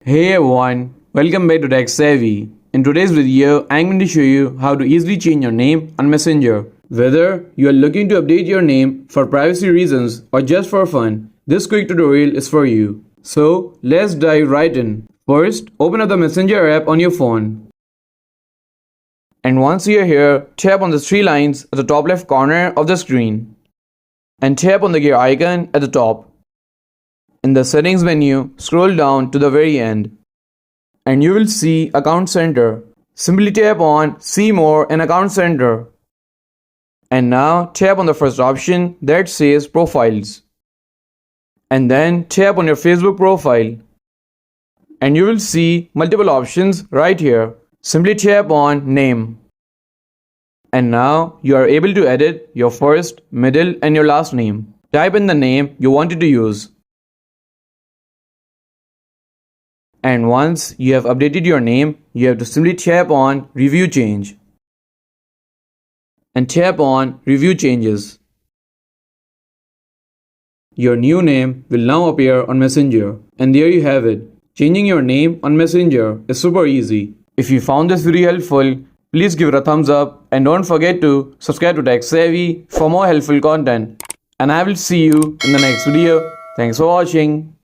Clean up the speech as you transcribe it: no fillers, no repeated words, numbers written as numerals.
Hey everyone, welcome back to Tech Savvy. In today's video, I'm going to show you how to easily change your name on Messenger. Whether you are looking to update your name for privacy reasons or just for fun, this quick tutorial is for you. So let's dive right in. First, open up the Messenger app on your phone. And once you're here, tap on the three lines at the top left corner of the screen. And tap on the gear icon at the top. In the settings menu, scroll down to the very end and you will see Account Center. Simply tap on See More in Account Center. And now tap on the first option that says Profiles. And then tap on your Facebook profile. And you will see multiple options right here. Simply tap on Name. And now you are able to edit your first, middle and your last name. Type in the name you wanted to use. And once you have updated your name, you have to simply tap on Review Change. And tap on Review Changes. Your new name will now appear on Messenger. And there you have it. Changing your name on Messenger is super easy. If you found this video helpful, please give it a thumbs up and don't forget to subscribe to Tech Savvy for more helpful content. And I will see you in the next video. Thanks for watching.